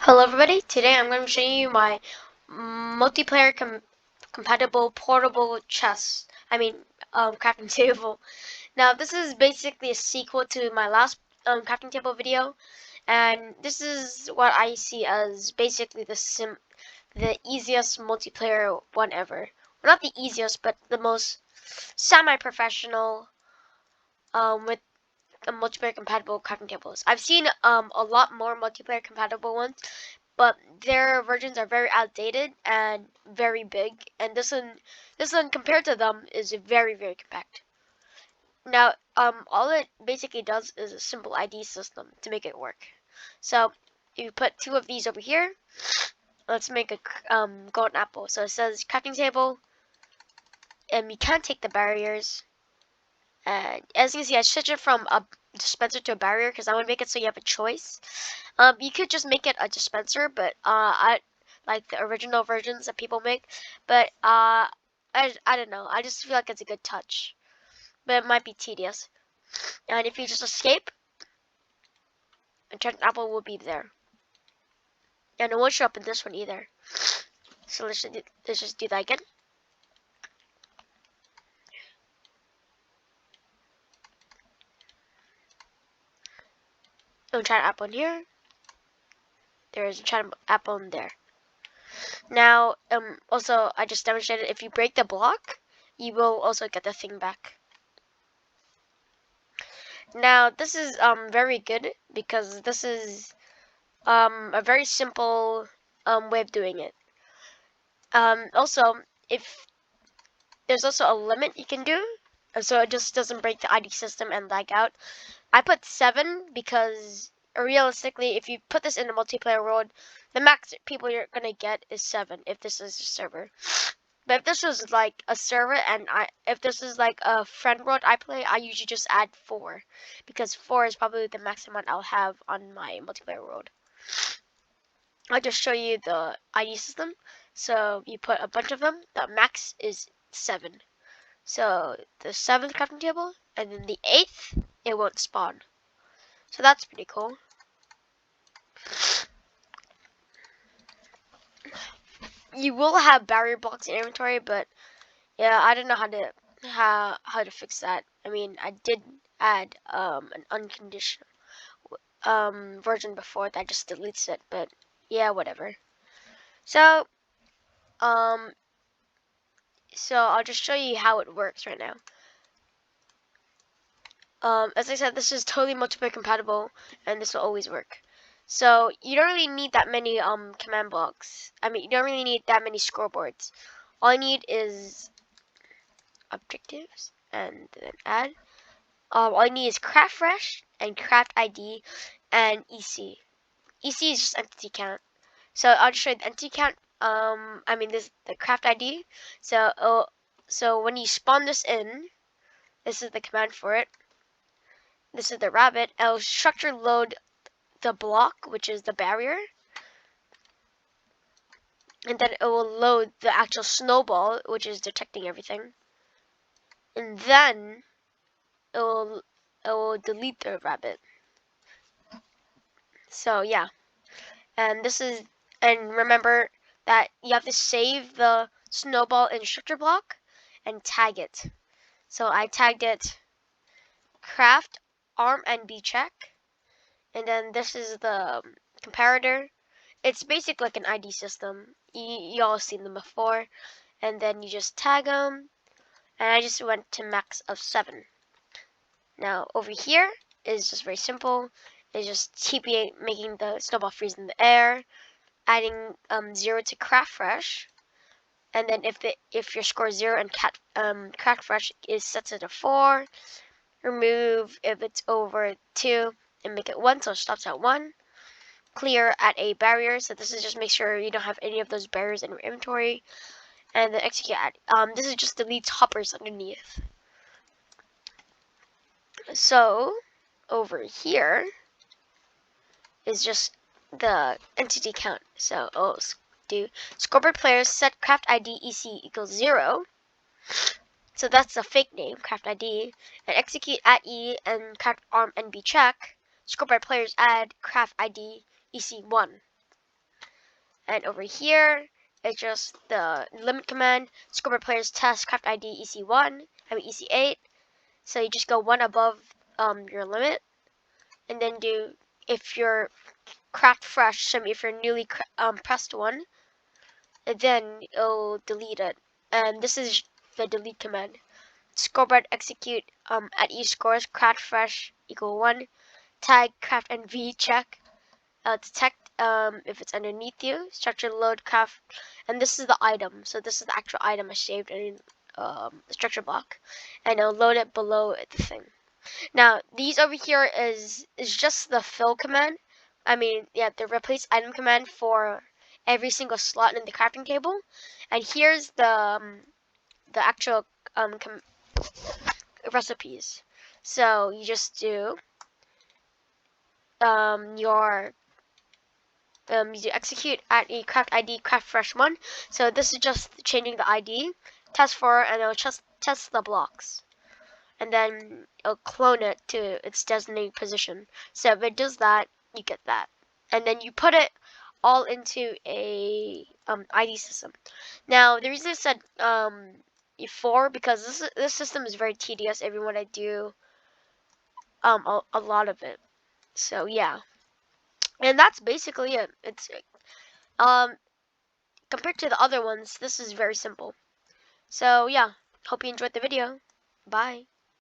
Hello everybody, today I'm going to show you my multiplayer compatible portable crafting table. Now this is basically a sequel to my last crafting table video, and this is what I see as basically the easiest multiplayer one ever. Well, not the easiest, but the most semi-professional with multiplayer compatible crafting tables. I've seen a lot more multiplayer compatible ones, but their versions are very outdated and very big, and this one compared to them is very compact. Now all it basically does is a simple ID system to make it work. So you put two of these over here. Let's make a golden apple. So it says crafting table, and you can't take the barriers. And as you can see, I switched it from a dispenser to a barrier because I want to make it so you have a choice. You could just make it a dispenser, but I like the original versions that people make. But I don't know. I just feel like it's a good touch, but it might be tedious. And if you just escape, enchanted apple will be there, and it won't show up in this one either. So let's just do that again. Enchanted apple in here. There is enchanted apple in there. Now, also I just demonstrated if you break the block, you will also get the thing back. Now this is very good because this is a very simple way of doing it. Also, if there's also a limit you can do, so it just doesn't break the ID system and lag out. I put 7 because realistically, if you put this in a multiplayer world, the max people you're gonna get is 7 if this is a server. But if this was like a server and if this is like a friend world I play, I usually just add 4 because 4 is probably the max amount I'll have on my multiplayer world. I'll just show you the ID system. So you put a bunch of them. The max is 7. So the 7th crafting table, and then the 8th, it won't spawn. So that's pretty cool. You will have barrier blocks in inventory, but yeah, I don't know how to fix that. I mean, I did add an unconditional version before that just deletes it, but yeah, whatever. So so I'll just show you how it works right now. As I said, this is totally multiplayer compatible, and this will always work. So you don't really need that many command blocks. I mean, you don't really need that many scoreboards. All you need is objectives and then add. All you need is craft fresh and craft ID and EC. EC is just entity count. So I'll just show you the entity count. This the craft ID. So when you spawn this in, this is the command for it. This is the rabbit. It'll structure load the block, which is the barrier, and then it will load the actual snowball, which is detecting everything, and then it will delete the rabbit. So yeah, and remember that you have to save the snowball instructor block and tag it. So I tagged it craft arm and B check, and then this is the comparator. It's basically like an ID system. You all seen them before, and then you just tag them, and I just went to max of 7. Now over here is just very simple. It's just TPA making the snowball freeze in the air, adding 0 to craft fresh, and then if your score is 0 and craft fresh is set to 4, remove if it's over 2 and make it 1, so it stops at 1. Clear at a barrier, so this is just make sure you don't have any of those barriers in your inventory, and then execute at. This is just deletes hoppers underneath. So over here is just the entity count. So I'll do scoreboard players set craft ID EC equals 0. So that's the fake name, craft ID, and execute at E and craft arm NB check. Scoreboard players add craft ID EC1. And over here, it's just the limit command, scoreboard players test craft ID EC1, EC8. So you just go one above your limit, and then do, if you're craft fresh, so if you're newly pressed one, then it'll delete it. And this is the delete command. Scoreboard execute at each scores, craft fresh equal 1, tag craft NV check, detect if it's underneath you, structure load craft, and this is the item. So this is the actual item I saved in the structure block, and I'll load it below the thing. Now these over here is just the fill command. The replace item command for every single slot in the crafting table, and here's the actual recipes. So you just do your you execute at a craft ID craft fresh one. So this is just changing the ID, test for, and it'll just test the blocks, and then it'll clone it to its designated position. So if it does that, you get that, and then you put it all into a ID system. Now the reason I said before, because this system is very tedious. Everyone I do a lot of it. So yeah, and that's basically it. It's um compared to the other ones, this is very simple. So yeah, hope you enjoyed the video. Bye.